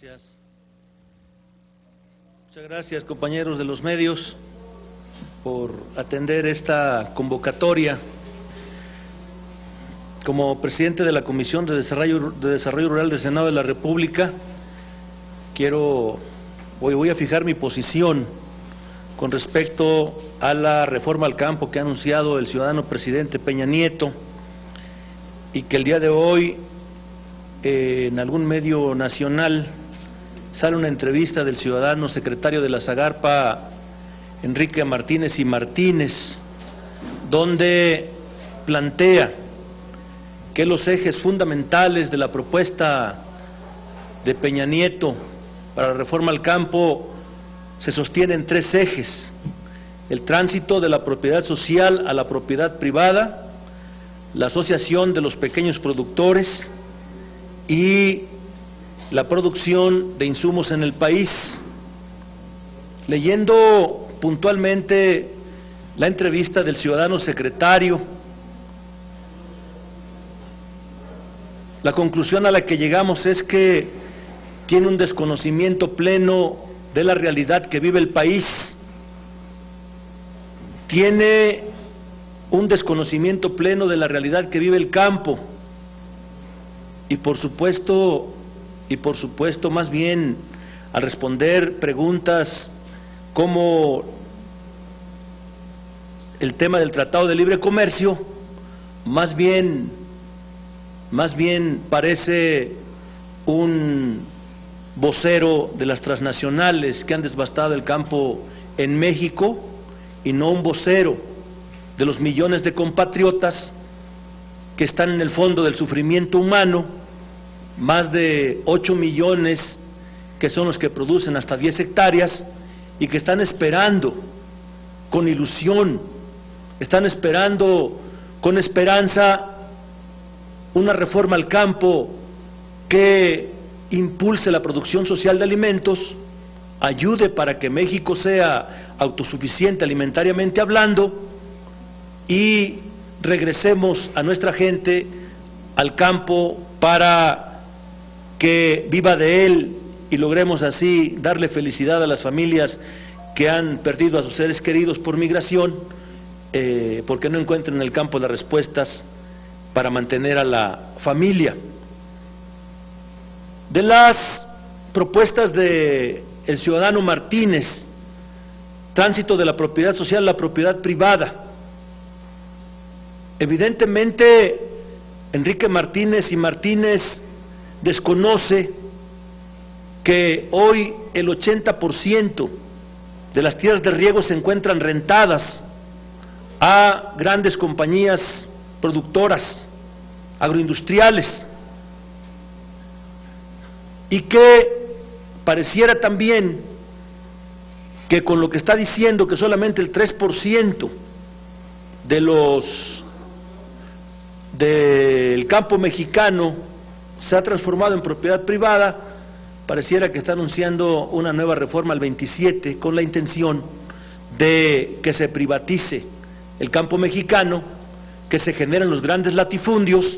Gracias. Muchas gracias, compañeros de los medios, por atender esta convocatoria. Como presidente de la Comisión de Desarrollo Rural del Senado de la República, voy a fijar mi posición con respecto a la reforma al campo que ha anunciado el ciudadano presidente Peña Nieto, y que el día de hoy en algún medio nacional sale una entrevista del ciudadano secretario de la Zagarpa, Enrique Martínez y Martínez, donde plantea que los ejes fundamentales de la propuesta de Peña Nieto para la reforma al campo se sostienen en tres ejes: el tránsito de la propiedad social a la propiedad privada, la asociación de los pequeños productores y la producción de insumos en el país. Leyendo puntualmente la entrevista del ciudadano secretario, la conclusión a la que llegamos es que tiene un desconocimiento pleno de la realidad que vive el país, tiene un desconocimiento pleno de la realidad que vive el campo, y por supuesto, más bien, al responder preguntas como el tema del Tratado de Libre Comercio, más bien parece un vocero de las transnacionales que han devastado el campo en México, y no un vocero de los millones de compatriotas que están en el fondo del sufrimiento humano, más de 8 millones que son los que producen hasta 10 hectáreas y que están esperando con ilusión, están esperando con esperanza una reforma al campo que impulse la producción social de alimentos, ayude para que México sea autosuficiente alimentariamente hablando, y regresemos a nuestra gente al campo para que viva de él y logremos así darle felicidad a las familias que han perdido a sus seres queridos por migración, porque no encuentran en el campo las respuestas para mantener a la familia. De las propuestas de el ciudadano Martínez, tránsito de la propiedad social a la propiedad privada, evidentemente Enrique Martínez y Martínez desconoce que hoy el 80% de las tierras de riego se encuentran rentadas a grandes compañías productoras, agroindustriales, y que pareciera también que con lo que está diciendo, que solamente el 3% del campo mexicano se ha transformado en propiedad privada, pareciera que está anunciando una nueva reforma al 27 con la intención de que se privatice el campo mexicano, que se generen los grandes latifundios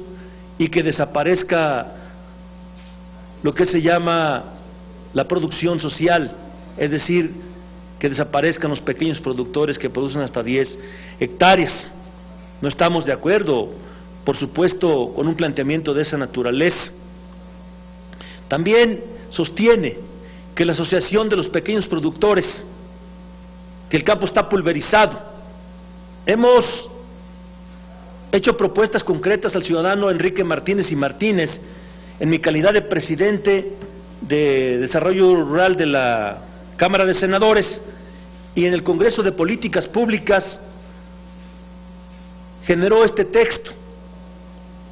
y que desaparezca lo que se llama la producción social, es decir, que desaparezcan los pequeños productores que producen hasta 10 hectáreas. No estamos de acuerdo, por supuesto, con un planteamiento de esa naturaleza. También sostiene que la asociación de los pequeños productores, que el campo está pulverizado. Hemos hecho propuestas concretas al ciudadano Enrique Martínez y Martínez en mi calidad de presidente de Desarrollo Rural de la Cámara de Senadores, y en el Congreso de Políticas Públicas generó este texto,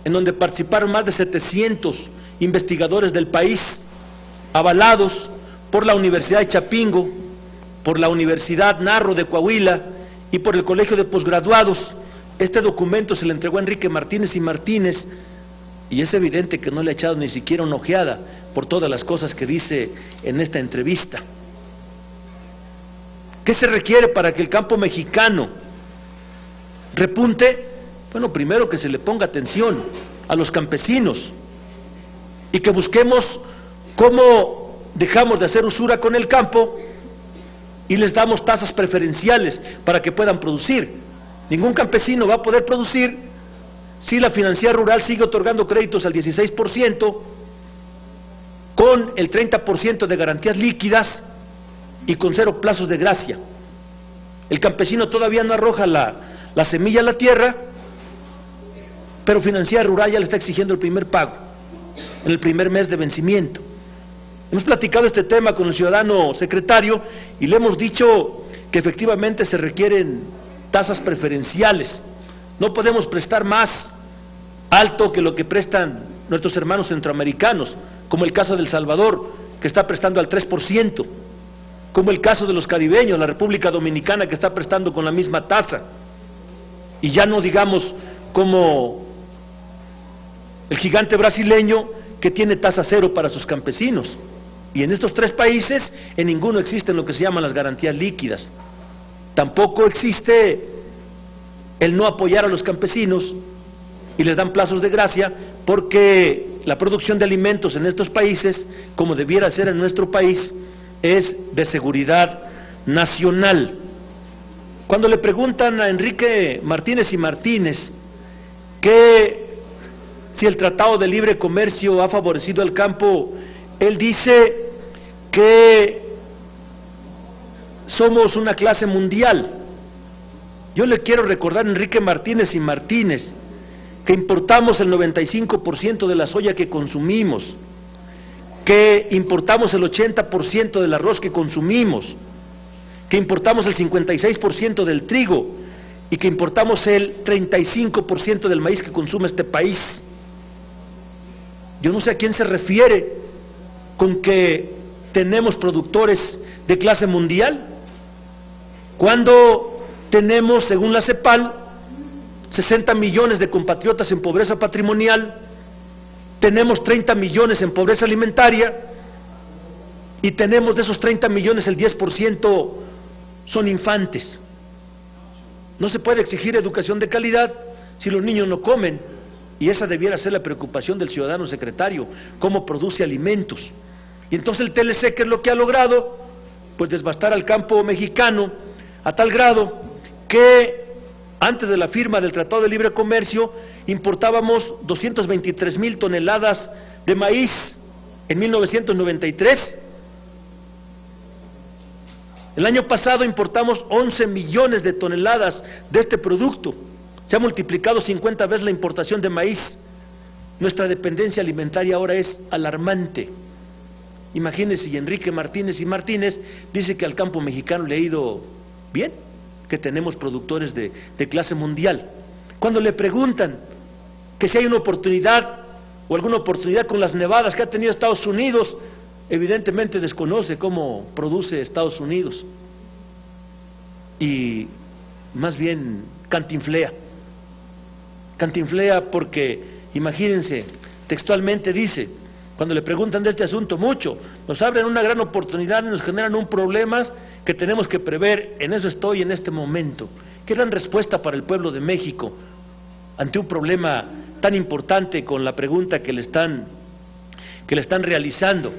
en donde participaron más de 700 investigadores del país, avalados por la Universidad de Chapingo, por la Universidad Narro de Coahuila y por el Colegio de Posgraduados. Este documento se le entregó a Enrique Martínez y Martínez, y es evidente que no le ha echado ni siquiera una ojeada por todas las cosas que dice en esta entrevista. ¿Qué se requiere para que el campo mexicano repunte? Bueno, primero que se le ponga atención a los campesinos y que busquemos cómo dejamos de hacer usura con el campo y les damos tasas preferenciales para que puedan producir. Ningún campesino va a poder producir si la financiera rural sigue otorgando créditos al 16%, con el 30% de garantías líquidas y con 0 plazos de gracia. El campesino todavía no arroja la semilla a la tierra, pero financiera rural ya le está exigiendo el primer pago, en el primer mes de vencimiento. Hemos platicado este tema con el ciudadano secretario y le hemos dicho que efectivamente se requieren tasas preferenciales. No podemos prestar más alto que lo que prestan nuestros hermanos centroamericanos, como el caso de El Salvador, que está prestando al 3%, como el caso de los caribeños, la República Dominicana, que está prestando con la misma tasa, y ya no digamos como el gigante brasileño, que tiene tasa cero para sus campesinos. Y en estos 3 países, en ninguno existen lo que se llaman las garantías líquidas. Tampoco existe el no apoyar a los campesinos y les dan plazos de gracia, porque la producción de alimentos en estos países, como debiera ser en nuestro país, es de seguridad nacional. Cuando le preguntan a Enrique Martínez y Martínez que si el Tratado de Libre Comercio ha favorecido al campo, él dice que somos una clase mundial. Yo le quiero recordar a Enrique Martínez y Martínez que importamos el 95% de la soya que consumimos, que importamos el 80% del arroz que consumimos, que importamos el 56% del trigo y que importamos el 35% del maíz que consume este país. Yo no sé a quién se refiere con que tenemos productores de clase mundial, cuando tenemos, según la CEPAL, 60 millones de compatriotas en pobreza patrimonial, tenemos 30 millones en pobreza alimentaria, y tenemos de esos 30 millones el 10% son infantes. No se puede exigir educación de calidad si los niños no comen, y esa debiera ser la preocupación del ciudadano secretario, cómo produce alimentos. Y entonces el TLC, ¿qué es lo que ha logrado? Pues desbastar al campo mexicano a tal grado que antes de la firma del Tratado de Libre Comercio importábamos 223,000 toneladas de maíz en 1993. El año pasado importamos 11 millones de toneladas de este producto. Se ha multiplicado 50 veces la importación de maíz. Nuestra dependencia alimentaria ahora es alarmante. Imagínense, y Enrique Martínez y Martínez dice que al campo mexicano le ha ido bien, que tenemos productores de clase mundial. Cuando le preguntan que si hay una oportunidad o alguna oportunidad con las nevadas que ha tenido Estados Unidos, evidentemente desconoce cómo produce Estados Unidos y más bien cantinflea porque, imagínense, textualmente dice, cuando le preguntan de este asunto mucho, nos abren una gran oportunidad y nos generan un problema que tenemos que prever. En eso estoy en este momento. Qué gran respuesta para el pueblo de México ante un problema tan importante, con la pregunta que le están realizando.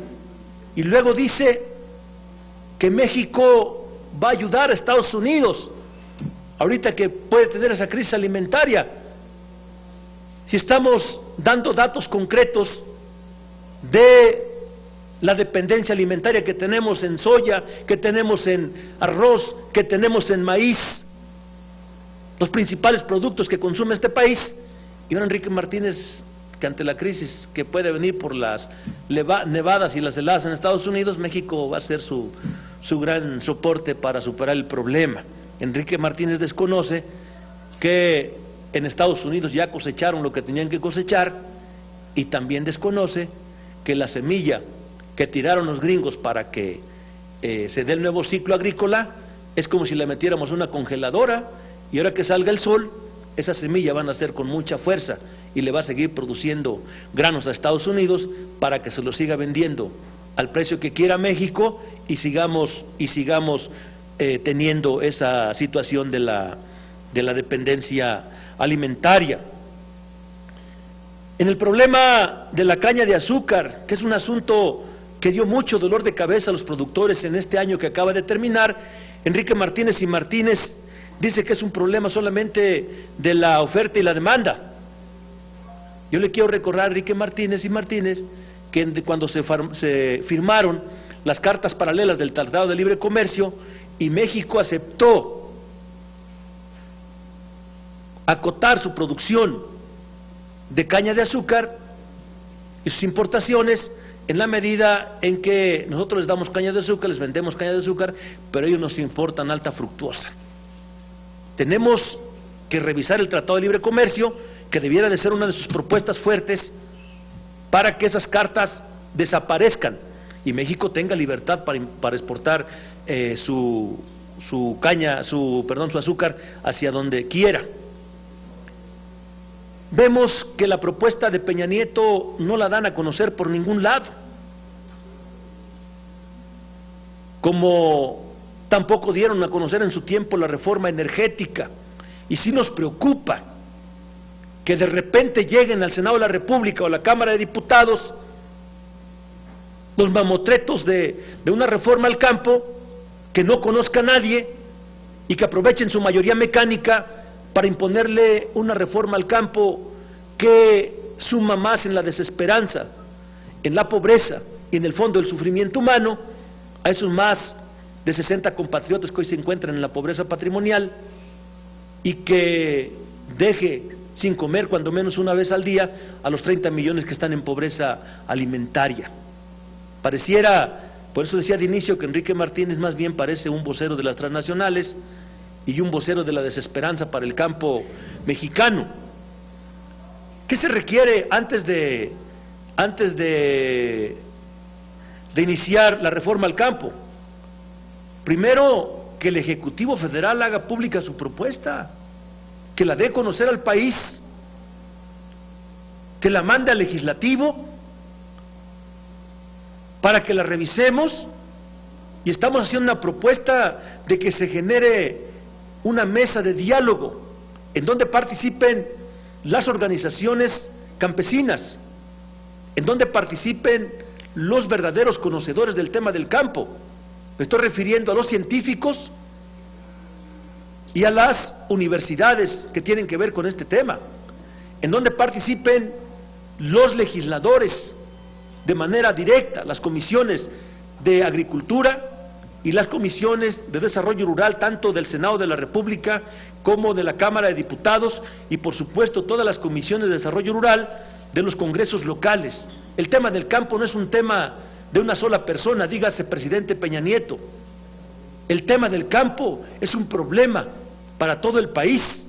Y luego dice que México va a ayudar a Estados Unidos ahorita que puede tener esa crisis alimentaria. Si estamos dando datos concretos de la dependencia alimentaria que tenemos en soya, que tenemos en arroz, que tenemos en maíz, los principales productos que consume este país, y ahora Enrique Martínez, que ante la crisis que puede venir por las nevadas y las heladas en Estados Unidos, México va a ser su gran soporte para superar el problema. Enrique Martínez desconoce que en Estados Unidos ya cosecharon lo que tenían que cosechar, y también desconoce que la semilla que tiraron los gringos para que se dé el nuevo ciclo agrícola es como si la metiéramos en una congeladora, y ahora que salga el sol, esa semilla va a nacer con mucha fuerza y le va a seguir produciendo granos a Estados Unidos para que se los siga vendiendo al precio que quiera México, y sigamos teniendo esa situación de la dependencia alimentaria. En el problema de la caña de azúcar, que es un asunto que dio mucho dolor de cabeza a los productores en este año que acaba de terminar. Enrique Martínez y Martínez dice que es un problema solamente de la oferta y la demanda. Yo le quiero recordar a Enrique Martínez y Martínez que cuando se firmaron las cartas paralelas del Tratado de Libre Comercio y México aceptó acotar su producción de caña de azúcar y sus importaciones, en la medida en que nosotros les damos caña de azúcar, les vendemos caña de azúcar, pero ellos nos importan alta fructuosa. Tenemos que revisar el Tratado de Libre Comercio, que debiera de ser una de sus propuestas fuertes para que esas cartas desaparezcan y México tenga libertad para exportar su azúcar hacia donde quiera. Vemos que la propuesta de Peña Nieto no la dan a conocer por ningún lado, como tampoco dieron a conocer en su tiempo la reforma energética, y sí nos preocupa que de repente lleguen al Senado de la República o a la Cámara de Diputados los mamotretos de una reforma al campo que no conozca a nadie y que aprovechen su mayoría mecánica para imponerle una reforma al campo que suma más en la desesperanza, en la pobreza y en el fondo del sufrimiento humano a esos más de 60 compatriotas que hoy se encuentran en la pobreza patrimonial, y que deje sin comer cuando menos una vez al día a los 30 millones que están en pobreza alimentaria. Pareciera, por eso decía de inicio que Enrique Martínez más bien parece un vocero de las transnacionales y un vocero de la desesperanza para el campo mexicano. ¿Qué se requiere antes de iniciar la reforma al campo? Primero, que el Ejecutivo Federal haga pública su propuesta, que la dé a conocer al país, que la mande al Legislativo para que la revisemos, y estamos haciendo una propuesta de que se genere una mesa de diálogo en donde participen las organizaciones campesinas, en donde participen los verdaderos conocedores del tema del campo. Me estoy refiriendo a los científicos y a las universidades que tienen que ver con este tema, en donde participen los legisladores de manera directa, las comisiones de Agricultura y las comisiones de Desarrollo Rural, tanto del Senado de la República como de la Cámara de Diputados, y por supuesto todas las comisiones de Desarrollo Rural de los congresos locales. El tema del campo no es un tema de una sola persona, dígase presidente Peña Nieto. El tema del campo es un problema para todo el país,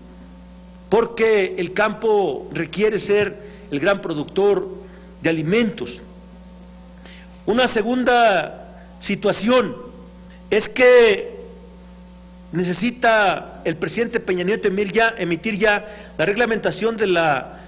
porque el campo requiere ser el gran productor de alimentos. Una segunda situación es que necesita el presidente Peña Nieto emitir ya la reglamentación de la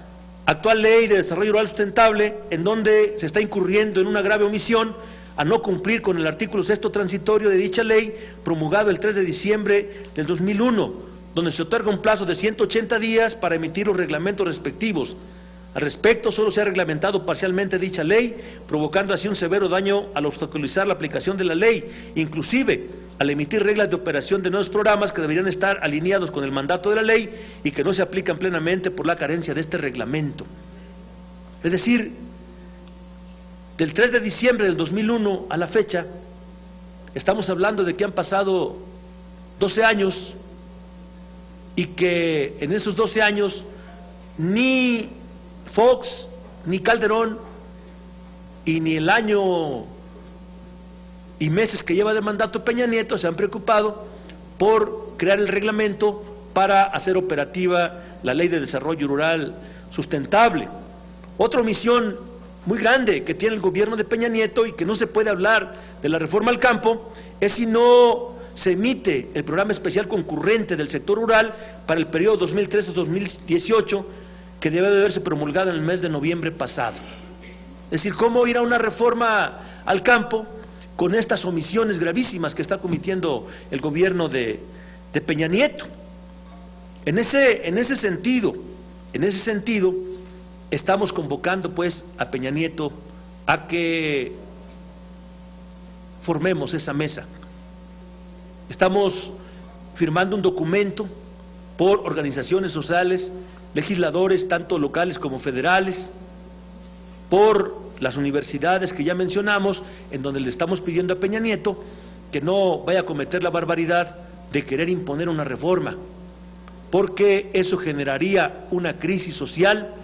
actual Ley de Desarrollo Rural Sustentable, en donde se está incurriendo en una grave omisión a no cumplir con el artículo 6º transitorio de dicha ley, promulgado el 3 de diciembre del 2001, donde se otorga un plazo de 180 días para emitir los reglamentos respectivos. Al respecto, solo se ha reglamentado parcialmente dicha ley, provocando así un severo daño al obstaculizar la aplicación de la ley, inclusive al emitir reglas de operación de nuevos programas que deberían estar alineados con el mandato de la ley y que no se aplican plenamente por la carencia de este reglamento. Es decir, del 3 de diciembre del 2001 a la fecha, estamos hablando de que han pasado 12 años y que en esos 12 años ni Fox, ni Calderón, y ni el año y meses que lleva de mandato Peña Nieto se han preocupado por crear el reglamento para hacer operativa la Ley de Desarrollo Rural Sustentable. Otra omisión muy grande que tiene el gobierno de Peña Nieto, y que no se puede hablar de la reforma al campo, es si no se emite el programa especial concurrente del sector rural para el periodo 2013-2018, que debe de haberse promulgado en el mes de noviembre pasado. Es decir, ¿cómo ir a una reforma al campo con estas omisiones gravísimas que está cometiendo el gobierno de Peña Nieto? En ese sentido, estamos convocando pues a Peña Nieto a que formemos esa mesa. Estamos firmando un documento por organizaciones sociales, legisladores, tanto locales como federales, por las universidades que ya mencionamos, en donde le estamos pidiendo a Peña Nieto que no vaya a cometer la barbaridad de querer imponer una reforma, porque eso generaría una crisis social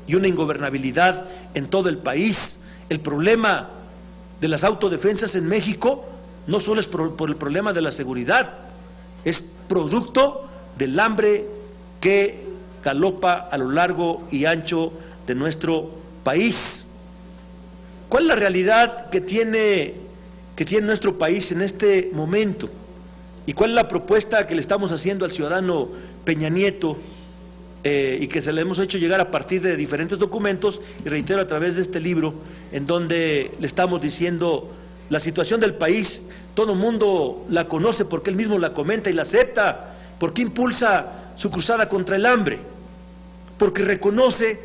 y una ingobernabilidad en todo el país. El problema de las autodefensas en México no solo es por el problema de la seguridad, es producto del hambre que galopa a lo largo y ancho de nuestro país. ¿Cuál es la realidad que tiene nuestro país en este momento? ¿Y cuál es la propuesta que le estamos haciendo al ciudadano Peña Nieto y que se le hemos hecho llegar a partir de diferentes documentos, y reitero, a través de este libro, en donde le estamos diciendo la situación del país? Todo el mundo la conoce porque él mismo la comenta y la acepta. ¿Por qué impulsa su cruzada contra el hambre? Porque reconoce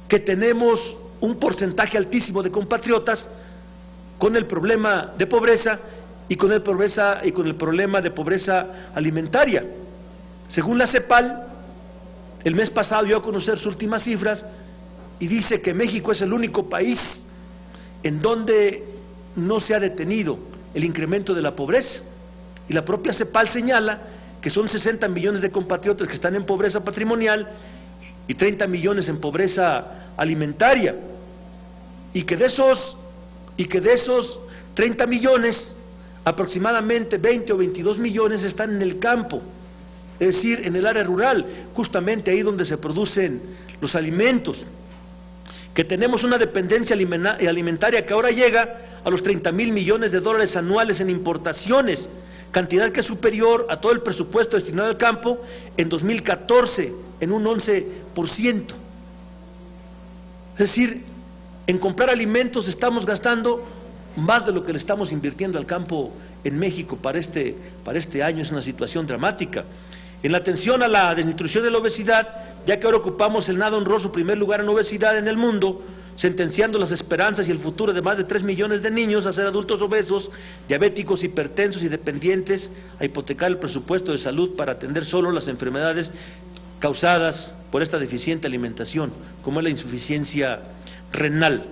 que tenemos un porcentaje altísimo de compatriotas con el problema de pobreza y con el problema de pobreza alimentaria. Según la CEPAL, el mes pasado dio a conocer sus últimas cifras y dice que México es el único país en donde no se ha detenido el incremento de la pobreza, y la propia CEPAL señala que son 60 millones de compatriotas que están en pobreza patrimonial y 30 millones en pobreza alimentaria, y que de esos 30 millones, aproximadamente 20 o 22 millones están en el campo, es decir, en el área rural, justamente ahí donde se producen los alimentos, que tenemos una dependencia alimentaria que ahora llega a los 30,000 millones de dólares anuales en importaciones, cantidad que es superior a todo el presupuesto destinado al campo en 2014, en un 11%. Es decir, en comprar alimentos estamos gastando más de lo que le estamos invirtiendo al campo en México para este año. Es una situación dramática. En la atención a la desnutrición y la obesidad, ya que ahora ocupamos el nada honroso primer lugar en obesidad en el mundo, sentenciando las esperanzas y el futuro de más de 3 millones de niños a ser adultos obesos, diabéticos, hipertensos y dependientes, a hipotecar el presupuesto de salud para atender solo las enfermedades causadas por esta deficiente alimentación, como es la insuficiencia renal.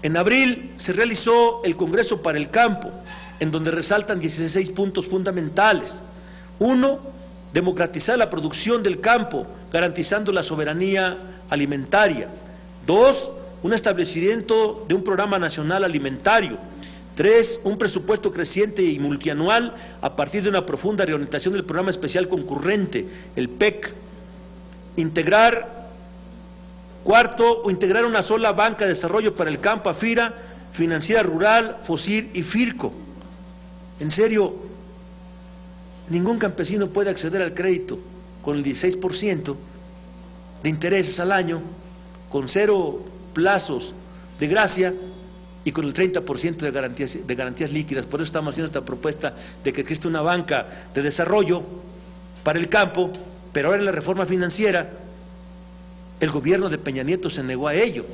En abril se realizó el Congreso para el Campo, en donde resaltan 16 puntos fundamentales. 1. Democratizar la producción del campo, garantizando la soberanía alimentaria. 2. Un establecimiento de un programa nacional alimentario. 3. Un presupuesto creciente y multianual a partir de una profunda reorientación del programa especial concurrente, el PEC. Integrar una sola banca de desarrollo para el campo, AFIRA, Financiera Rural, FOSIR y FIRCO. En serio, ningún campesino puede acceder al crédito con el 16% de intereses al año, con 0 plazos de gracia y con el 30% de garantías líquidas. Por eso estamos haciendo esta propuesta de que existe una banca de desarrollo para el campo, pero ahora en la reforma financiera el gobierno de Peña Nieto se negó a ello.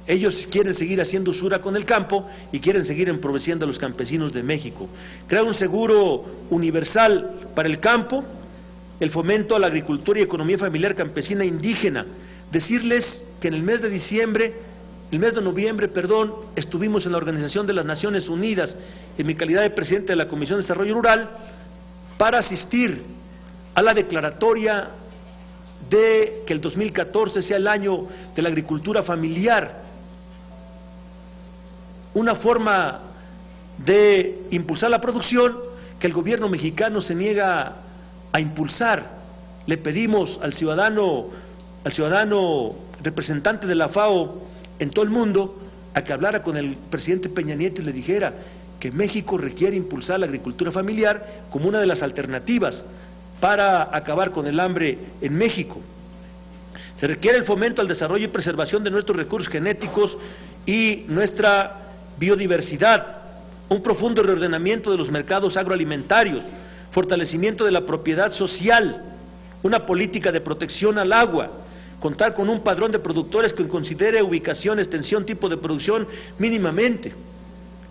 Ellos quieren seguir haciendo usura con el campo y quieren seguir empobreciendo a los campesinos de México. Crear un seguro universal para el campo, el fomento a la agricultura y economía familiar campesina indígena. Decirles que en el mes de noviembre, estuvimos en la Organización de las Naciones Unidas en mi calidad de presidente de la Comisión de Desarrollo Rural para asistir a la declaratoria de que el 2014 sea el año de la agricultura familiar. Una forma de impulsar la producción que el gobierno mexicano se niega a impulsar. Le pedimos al ciudadano representante de la FAO en todo el mundo a que hablara con el presidente Peña Nieto y le dijera que México requiere impulsar la agricultura familiar como una de las alternativas para acabar con el hambre en México. Se requiere el fomento al desarrollo y preservación de nuestros recursos genéticos y nuestra biodiversidad, un profundo reordenamiento de los mercados agroalimentarios, fortalecimiento de la propiedad social, una política de protección al agua, contar con un padrón de productores que considere ubicación, extensión, tipo de producción mínimamente,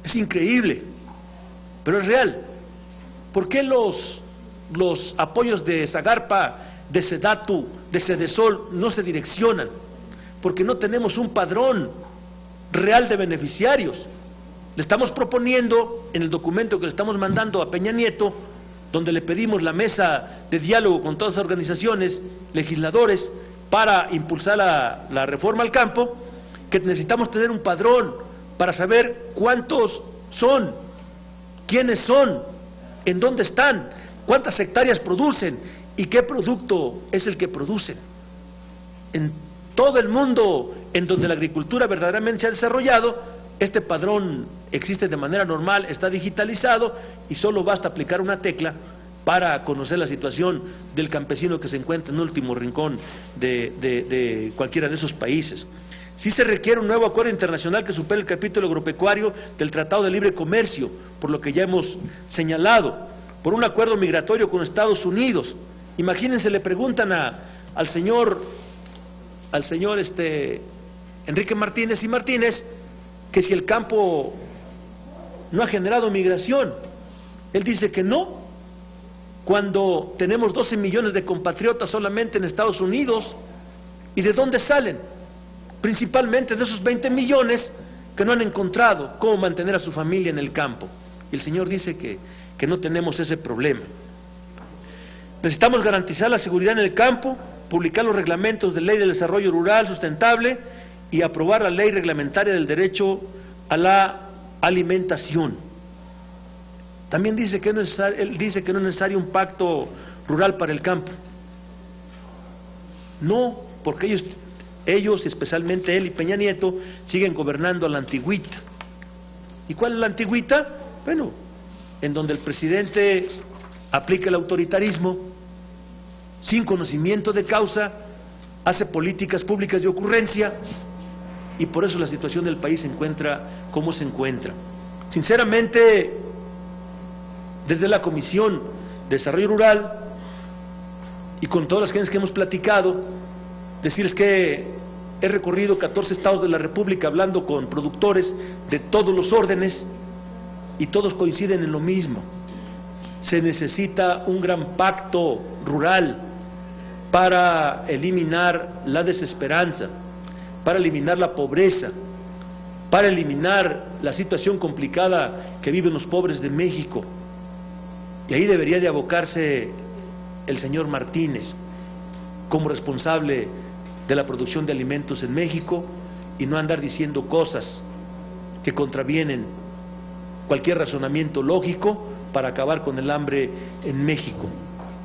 Es increíble, pero es real. ¿Por qué los apoyos de Zagarpa, de Sedatu, de Sedesol no se direccionan? Porque no tenemos un padrón real de beneficiarios. Le estamos proponiendo, en el documento que le estamos mandando a Peña Nieto, donde le pedimos la mesa de diálogo con todas las organizaciones, legisladores, para impulsar la reforma al campo, que necesitamos tener un padrón para saber cuántos son, quiénes son, en dónde están, cuántas hectáreas producen y qué producto es el que producen. En todo el mundo en donde la agricultura verdaderamente se ha desarrollado, este padrón existe de manera normal, está digitalizado y solo basta aplicar una tecla para conocer la situación del campesino que se encuentra en el último rincón de cualquiera de esos países. Sí se requiere un nuevo acuerdo internacional que supere el capítulo agropecuario del Tratado de Libre Comercio, por lo que ya hemos señalado, por un acuerdo migratorio con Estados Unidos. Imagínense, le preguntan al señor Enrique Martínez y Martínez que si el campo no ha generado migración. Él dice que no, cuando tenemos 12 millones de compatriotas solamente en Estados Unidos. ¿Y de dónde salen? Principalmente de esos 20 millones que no han encontrado cómo mantener a su familia en el campo. Y el señor dice que no tenemos ese problema. Necesitamos garantizar la seguridad en el campo, publicar los reglamentos de ley del desarrollo rural sustentable y aprobar la ley reglamentaria del derecho a la alimentación. También dice que él dice que no es necesario un pacto rural para el campo. No, porque ellos, especialmente él y Peña Nieto, siguen gobernando a la antigüita. ¿Y cuál es la antigüita? Bueno, en donde el presidente aplica el autoritarismo, sin conocimiento de causa, hace políticas públicas de ocurrencia, y por eso la situación del país se encuentra como se encuentra. Sinceramente, desde la Comisión de Desarrollo Rural y con todas las gentes que hemos platicado, decirles que he recorrido 14 estados de la República hablando con productores de todos los órdenes y todos coinciden en lo mismo. Se necesita un gran pacto rural para eliminar la desesperanza, para eliminar la pobreza, para eliminar la situación complicada que viven los pobres de México. Y ahí debería de abocarse el señor Martínez como responsable de la producción de alimentos en México y no andar diciendo cosas que contravienen cualquier razonamiento lógico para acabar con el hambre en México.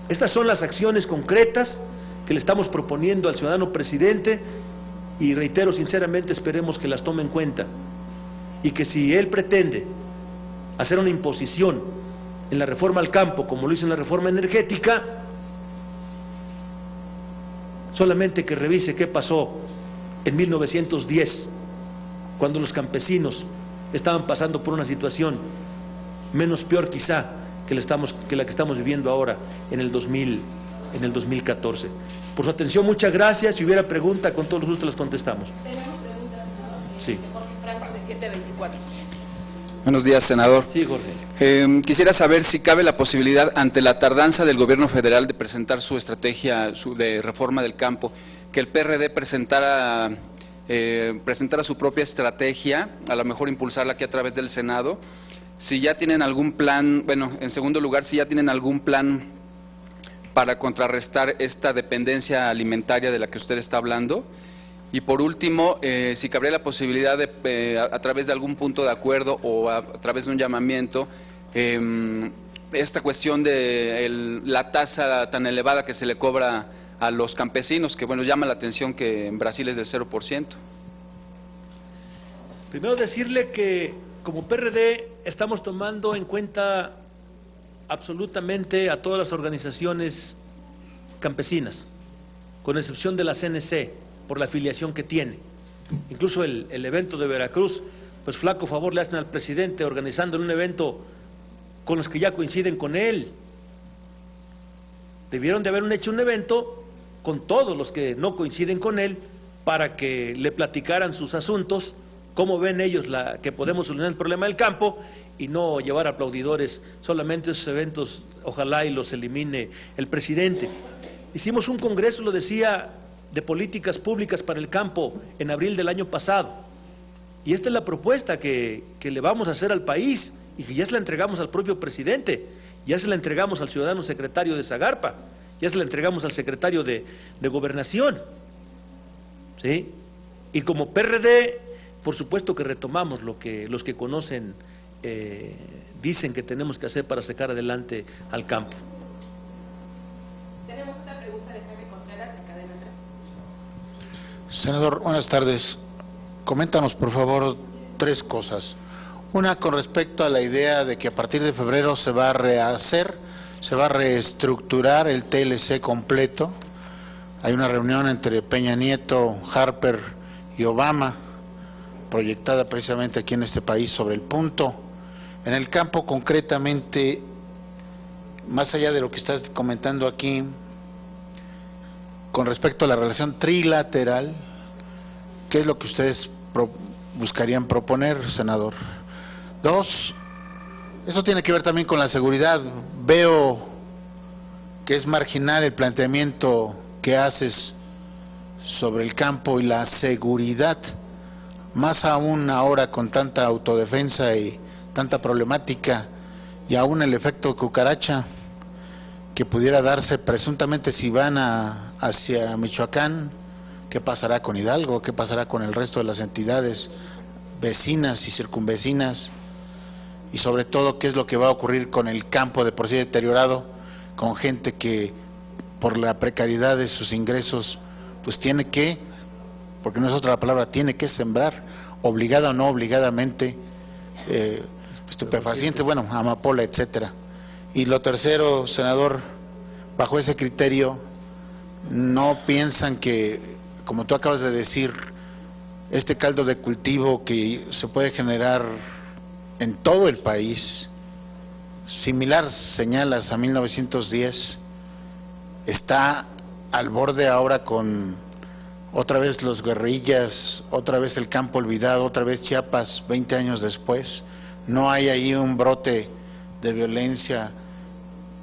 Estas son las acciones concretas que le estamos proponiendo al ciudadano presidente y reitero sinceramente, esperemos que las tome en cuenta y que si él pretende hacer una imposición en la reforma al campo como lo hizo en la reforma energética, solamente que revise qué pasó en 1910, cuando los campesinos estaban pasando por una situación menos peor quizá que la que estamos viviendo ahora en el 2014. Por su atención, muchas gracias. Si hubiera pregunta, con todo gusto las contestamos. Tenemos preguntas, senador. Sí. Jorge Franco, de 724. Buenos días, senador. Sí, Jorge. Quisiera saber si cabe la posibilidad, ante la tardanza del gobierno federal de presentar su estrategia de reforma del campo, que el PRD presentara su propia estrategia, a lo mejor impulsarla aquí a través del Senado. Si ya tienen algún plan, bueno, en segundo lugar, si ya tienen algún plan para contrarrestar esta dependencia alimentaria de la que usted está hablando. Y por último, si cabría la posibilidad de, a través de algún punto de acuerdo o a través de un llamamiento, esta cuestión de la tasa tan elevada que se le cobra a los campesinos, que bueno, llama la atención que en Brasil es del 0%. Primero decirle que como PRD estamos tomando en cuenta absolutamente a todas las organizaciones campesinas, con excepción de la CNC, por la afiliación que tiene. Incluso el evento de Veracruz, pues flaco favor le hacen al presidente organizando un evento con los que ya coinciden con él. Debieron de haber hecho un evento con todos los que no coinciden con él para que le platicaran sus asuntos cómo ven ellos que podemos solucionar el problema del campo y no llevar aplaudidores solamente esos eventos, ojalá y los elimine el presidente. Hicimos un congreso, lo decía, de políticas públicas para el campo en abril del año pasado, y esta es la propuesta que le vamos a hacer al país y que ya se la entregamos al propio presidente, ya se la entregamos al ciudadano secretario de Zagarpa, ya se la entregamos al secretario de Gobernación, ¿sí? Y como PRD, por supuesto que retomamos lo que los que conocen dicen que tenemos que hacer para sacar adelante al campo. Tenemos otra pregunta de Jaime Contreras en Cadena 3. Senador, buenas tardes. Coméntanos, por favor, 3 cosas. Una, con respecto a la idea de que a partir de febrero se va a rehacer, se va a reestructurar el TLC completo. Hay una reunión entre Peña Nieto, Harper y Obama, proyectada precisamente aquí en este país sobre el punto. En el campo, concretamente, más allá de lo que estás comentando aquí, con respecto a la relación trilateral, ¿qué es lo que ustedes buscarían proponer, senador? 2, eso tiene que ver también con la seguridad. Veo que es marginal el planteamiento que haces sobre el campo y la seguridad, más aún ahora con tanta autodefensa y tanta problemática, y aún el efecto cucaracha que pudiera darse presuntamente si van hacia Michoacán. ¿Qué pasará con Hidalgo? ¿Qué pasará con el resto de las entidades vecinas y circunvecinas? Y sobre todo, ¿qué es lo que va a ocurrir con el campo de por sí deteriorado, con gente que por la precariedad de sus ingresos pues tiene que, porque no es otra la palabra, tiene que sembrar, obligada o no obligadamente, estupefacientes, bueno, amapola, etcétera? Y lo tercero, senador, bajo ese criterio, ¿no piensan que, como tú acabas de decir, este caldo de cultivo que se puede generar en todo el país, similar, señalas, a 1910, está al borde ahora con otra vez los guerrillas, otra vez el campo olvidado, otra vez Chiapas 20 años después? ¿No hay ahí un brote de violencia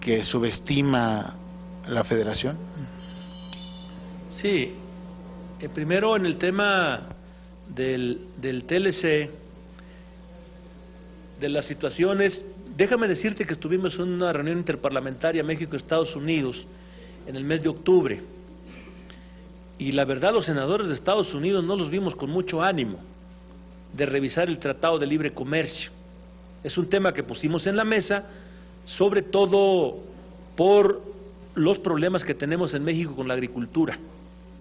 que subestima la Federación? Sí, primero en el tema del TLC, de las situaciones, déjame decirte que estuvimos en una reunión interparlamentaria México-Estados Unidos en el mes de octubre, y la verdad los senadores de Estados Unidos no los vimos con mucho ánimo de revisar el Tratado de Libre Comercio. Es un tema que pusimos en la mesa, sobre todo por los problemas que tenemos en México con la agricultura,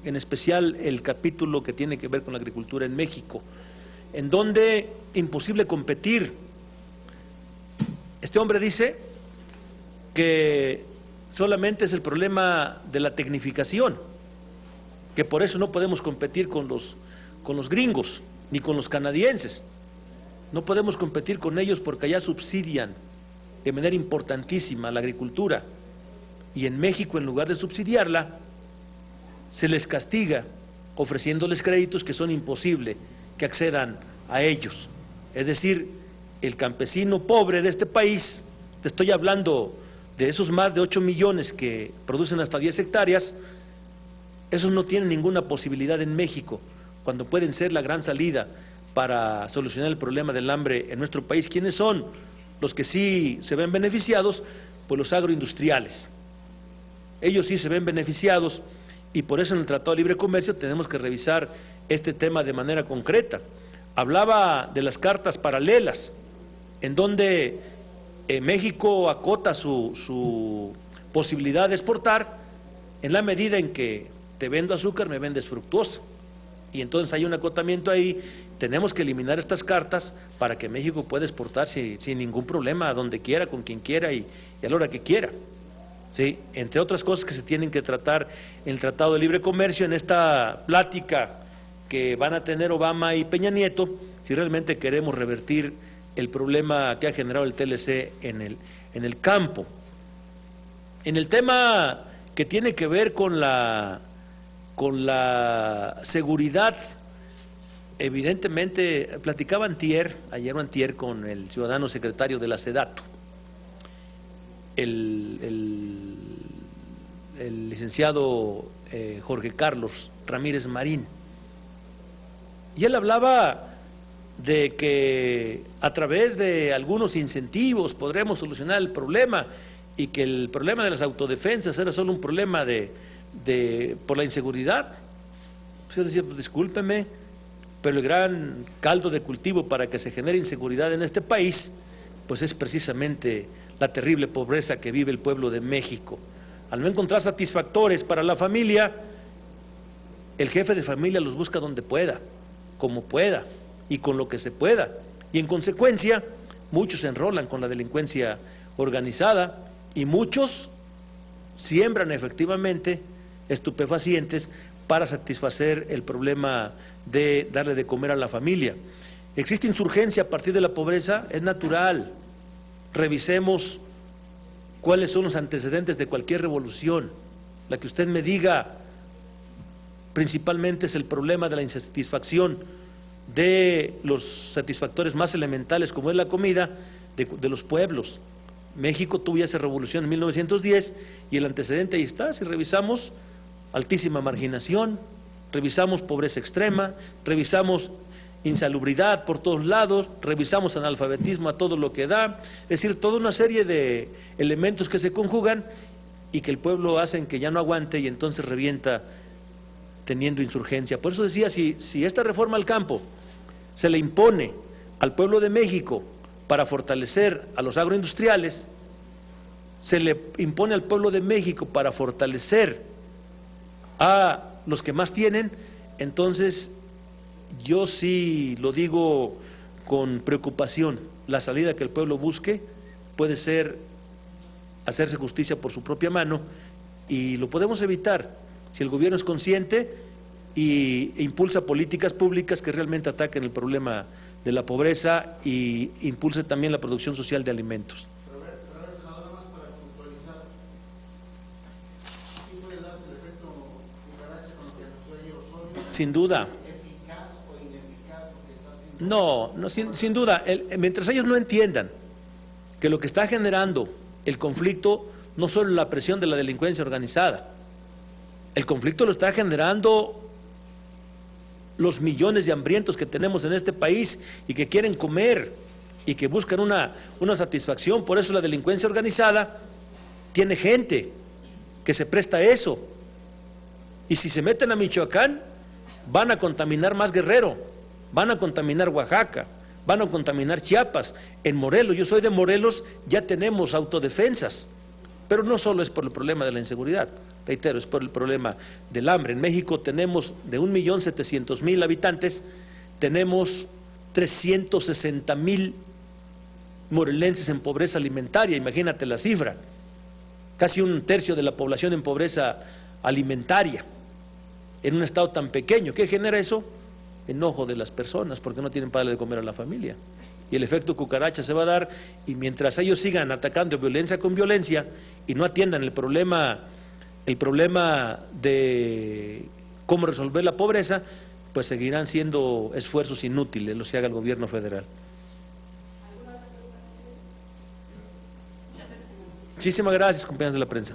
en especial el capítulo que tiene que ver con la agricultura en México, en donde imposible competir. Este hombre dice que solamente es el problema de la tecnificación, que por eso no podemos competir con los gringos, ni con los canadienses. No podemos competir con ellos porque allá subsidian de manera importantísima la agricultura, y en México, en lugar de subsidiarla, se les castiga ofreciéndoles créditos que son imposibles que accedan a ellos. Es decir, el campesino pobre de este país, te estoy hablando de esos más de 8 millones que producen hasta 10 hectáreas, esos no tienen ninguna posibilidad en México, cuando pueden ser la gran salida para solucionar el problema del hambre en nuestro país. ¿Quiénes son los que sí se ven beneficiados? Pues los agroindustriales. Ellos sí se ven beneficiados, y por eso en el Tratado de Libre Comercio tenemos que revisar este tema de manera concreta. Hablaba de las cartas paralelas, en donde México acota su posibilidad de exportar en la medida en que te vendo azúcar, me vendes fructuosa. Y entonces hay un acotamiento ahí. Tenemos que eliminar estas cartas para que México pueda exportar sin ningún problema, a donde quiera, con quien quiera y a la hora que quiera. ¿Sí? Entre otras cosas que se tienen que tratar en el Tratado de Libre Comercio, en esta plática que van a tener Obama y Peña Nieto, si realmente queremos revertir el problema que ha generado el TLC en el campo. En el tema que tiene que ver con la seguridad, evidentemente, platicaba ayer o antier, con el ciudadano secretario de la SEDATU, el licenciado Jorge Carlos Ramírez Marín, y él hablaba de que a través de algunos incentivos podremos solucionar el problema, y que el problema de las autodefensas era solo un problema por la inseguridad. Pues yo decía, pues discúlpeme, pero el gran caldo de cultivo para que se genere inseguridad en este país, pues es precisamente la terrible pobreza que vive el pueblo de México. Al no encontrar satisfactores para la familia, el jefe de familia los busca donde pueda, como pueda y con lo que se pueda, y en consecuencia muchos se enrolan con la delincuencia organizada y muchos siembran efectivamente estupefacientes para satisfacer el problema de darle de comer a la familia. Existe insurgencia a partir de la pobreza, es natural. Revisemos cuáles son los antecedentes de cualquier revolución. La que usted me diga principalmente es el problema de la insatisfacción de los satisfactores más elementales, como es la comida, de los pueblos. México tuvo ya esa revolución en 1910 y el antecedente ahí está. Si revisamos altísima marginación, revisamos pobreza extrema, revisamos insalubridad por todos lados, revisamos analfabetismo a todo lo que da, es decir, toda una serie de elementos que se conjugan y que el pueblo hacen que ya no aguante y entonces revienta teniendo insurgencia. Por eso decía, si esta reforma al campo se le impone al pueblo de México para fortalecer a los agroindustriales, se le impone al pueblo de México para fortalecer a los que más tienen, entonces yo sí lo digo con preocupación, la salida que el pueblo busque puede ser hacerse justicia por su propia mano, y lo podemos evitar si el gobierno es consciente e impulsa políticas públicas que realmente ataquen el problema de la pobreza y impulse también la producción social de alimentos. Sin duda. No, sin duda. Mientras ellos no entiendan que lo que está generando el conflicto no solo la presión de la delincuencia organizada, el conflicto lo está generando los millones de hambrientos que tenemos en este país y que quieren comer y que buscan una satisfacción. Por eso la delincuencia organizada tiene gente que se presta a eso, y si se meten a Michoacán van a contaminar más Guerrero, van a contaminar Oaxaca, van a contaminar Chiapas. En Morelos, yo soy de Morelos, ya tenemos autodefensas, pero no solo es por el problema de la inseguridad, reitero, es por el problema del hambre. En México tenemos de 1.700.000 habitantes, tenemos 360.000 morelenses en pobreza alimentaria, imagínate la cifra, casi un tercio de la población en pobreza alimentaria, en un estado tan pequeño. ¿Qué genera eso? Enojo de las personas, porque no tienen para darle de comer a la familia. Y el efecto cucaracha se va a dar, y mientras ellos sigan atacando violencia con violencia y no atiendan el problema de cómo resolver la pobreza, pues seguirán siendo esfuerzos inútiles los que haga el gobierno federal. Muchísimas gracias, compañeros de la prensa.